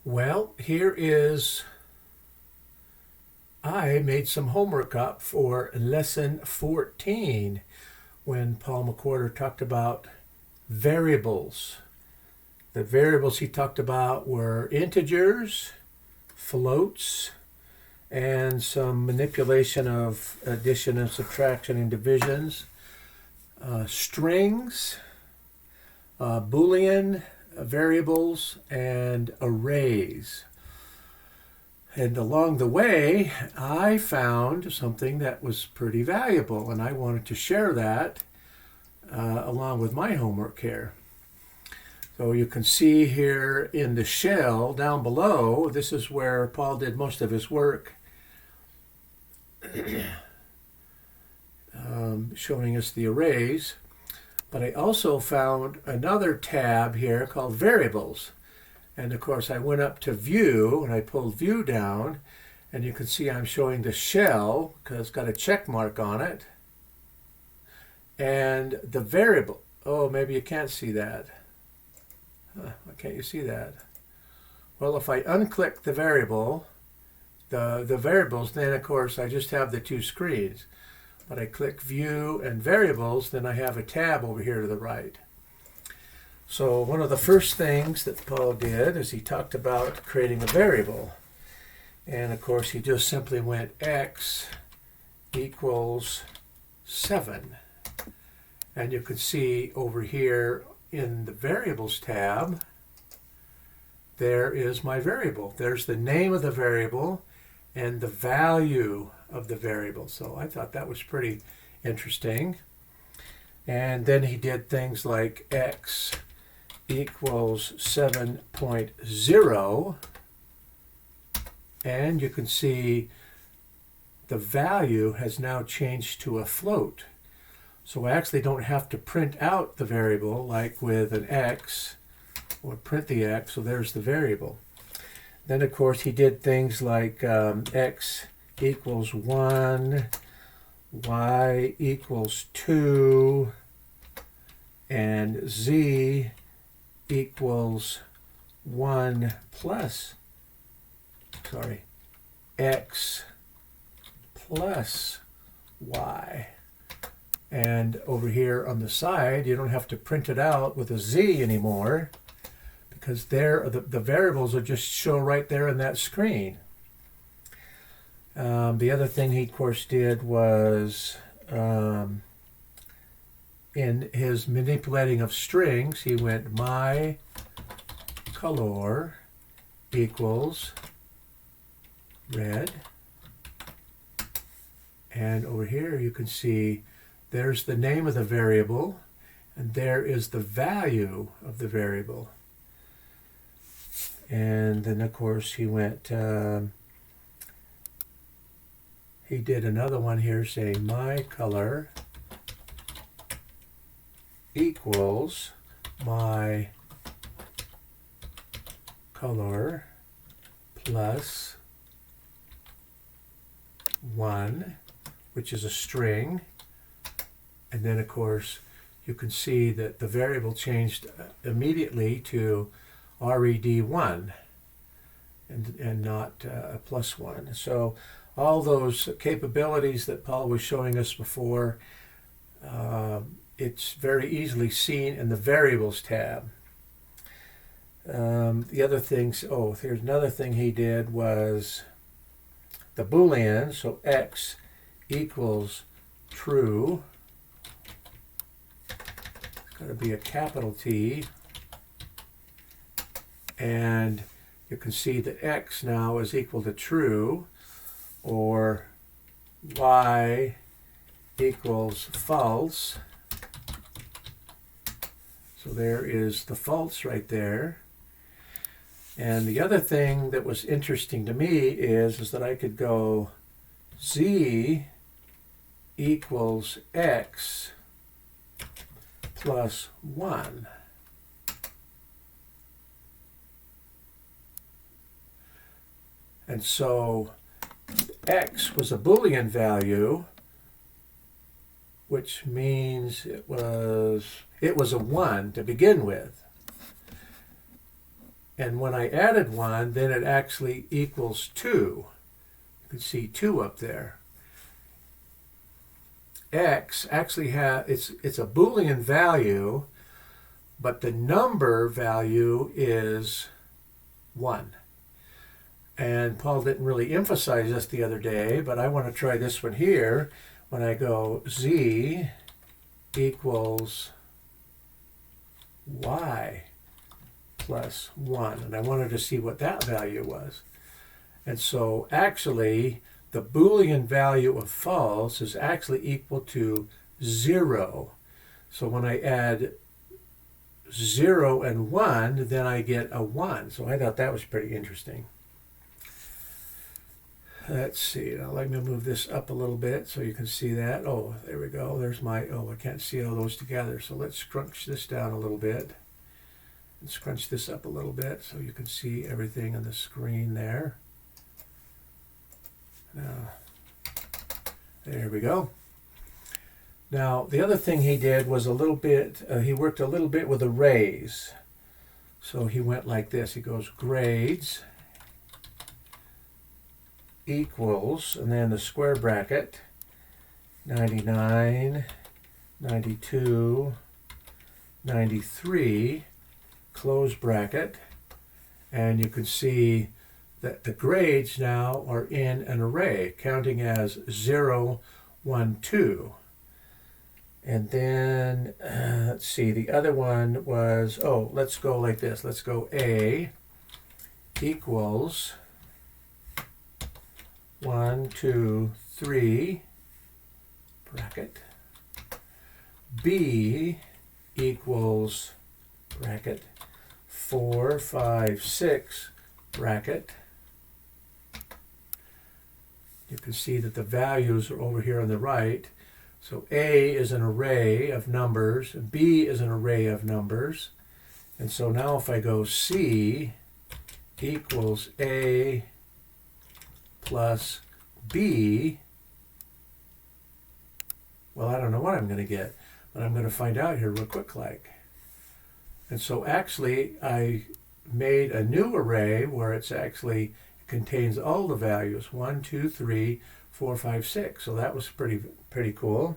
Well, here is, I made some homework up for lesson 14 when Paul McWhorter talked about variables. The variables he talked about were integers, floats, and some manipulation of addition and subtraction and divisions, strings, Boolean variables, and arrays. And along the way, I found something that was pretty valuable, and I wanted to share that along with my homework here. So you can see here in the shell down below, this is where Paul did most of his work, showing us the arrays. But I also found another tab here called variables. And of course I went up to view and I pulled view down, and you can see I'm showing the shell because it's got a check mark on it. And the variable, oh, maybe you can't see that. Why can't you see that? Well, if I unclick the variable, the variables, then of course I just have the two screens. But I click view and variables, then I have a tab over here to the right. So one of the first things that Paul did is he talked about creating a variable. And of course he just simply went x equals 7. And you can see over here in the variables tab, there is my variable. There's the name of the variable and the value of the variable. So I thought that was pretty interesting. And then he did things like x equals 7.0, and you can see the value has now changed to a float. So I actually don't have to print out the variable like with an x, or print the x, so there's the variable. Then of course he did things like x equals 1, y equals 2, and z equals 1 plus, x plus y. And over here on the side, you don't have to print it out with a z anymore, because there the variables will just show right there in that screen. The other thing he, of course, did was in his manipulating of strings, he went my color equals red. And over here you can see there's the name of the variable, and there is the value of the variable. And then of course he went, he did another one here saying my color equals my color plus 1, which is a string. And then of course you can see that the variable changed immediately to red1 and not a plus 1. So all those capabilities that Paul was showing us before, it's very easily seen in the variables tab. The other things, here's another thing he did was the Boolean, so x equals true. It's going to be a capital T. And you can see that x now is equal to true, or y equals false. So there is the false right there. And the other thing that was interesting to me is that I could go z equals x plus 1. And so x was a Boolean value, which means it was a 1 to begin with. And when I added 1, then it actually equals 2. You can see 2 up there. X actually it's a Boolean value, but the number value is 1. And Paul didn't really emphasize this the other day, but I want to try this one here. When I go z equals y plus 1, and I wanted to see what that value was. And so actually, the Boolean value of false is actually equal to 0. So when I add 0 and 1, then I get a 1. So I thought that was pretty interesting. Let's see. Now let me move this up a little bit so you can see that. Oh, there we go. There's my, I can't see all those together. So let's scrunch this down a little bit. And scrunch this up a little bit so you can see everything on the screen there. Now, there we go. Now, the other thing he did was a little bit, he worked a little bit with arrays. So he went like this. He goes grades equals, and then the square bracket, 99, 92, 93, close bracket, and you can see that the grades now are in an array, counting as 0, 1, 2. And then, let's see, the other one was, let's go like this. Let's go A equals 1, 2, 3, bracket. B equals, bracket, 4, 5, 6, bracket. You can see that the values are over here on the right. So A is an array of numbers, and B is an array of numbers. And so now if I go C equals A plus B, well, I don't know what I'm going to get, but I'm going to find out here real quick like. And so actually I made a new array where it's actually contains all the values, 1, 2, 3, 4, 5, 6. So that was pretty cool.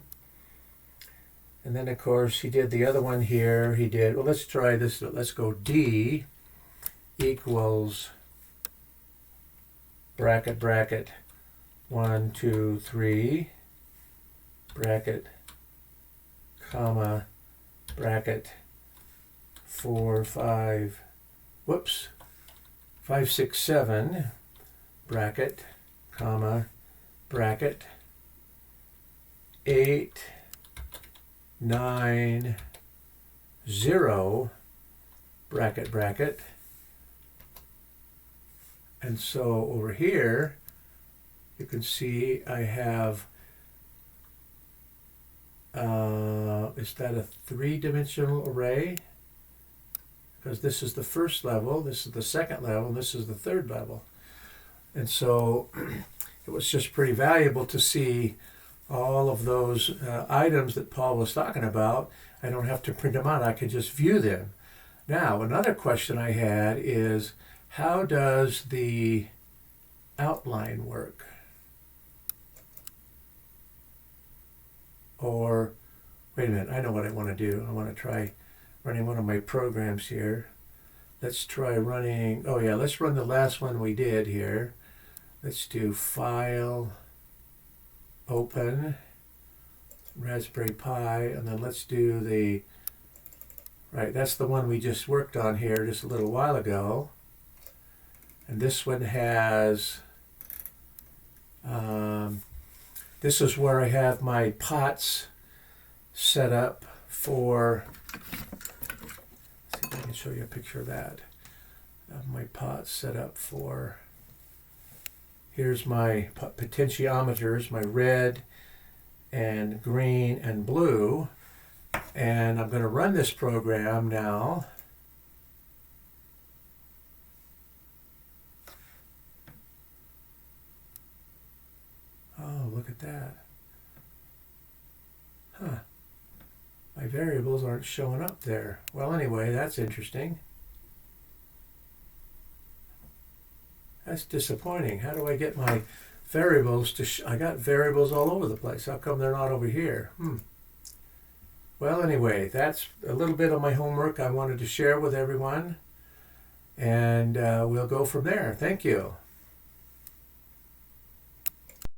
And then of course he did the other one here. He did, well, let's try this. Let's go D equals bracket, bracket, 1, 2, 3, bracket, comma, bracket, 4, 5, 5, 6, 7, bracket, comma, bracket, 8, 9, 0, bracket, bracket. And so over here, you can see I have, is that a 3-dimensional array? Because this is the first level, this is the second level, and this is the third level. And so it was just pretty valuable to see all of those items that Paul was talking about. I don't have to print them out, I can just view them. Now, another question I had is, how does the outline work? Or, wait a minute, I know what I want to do. I want to try running one of my programs here. Let's try running, let's run the last one we did here. Let's do File, Open, Raspberry Pi, and then let's do the, that's the one we just worked on here just a little while ago. And this one has, this is where I have my pots set up for, let's see if I can show you a picture of that. I have my pots set up for, here's my potentiometers, my red and green and blue. And I'm going to run this program now. Oh, look at that. Huh. My variables aren't showing up there. Well, anyway, that's interesting. That's disappointing. How do I get my variables to... I got variables all over the place. How come they're not over here? Well, anyway, that's a little bit of my homework I wanted to share with everyone. And we'll go from there. Thank you.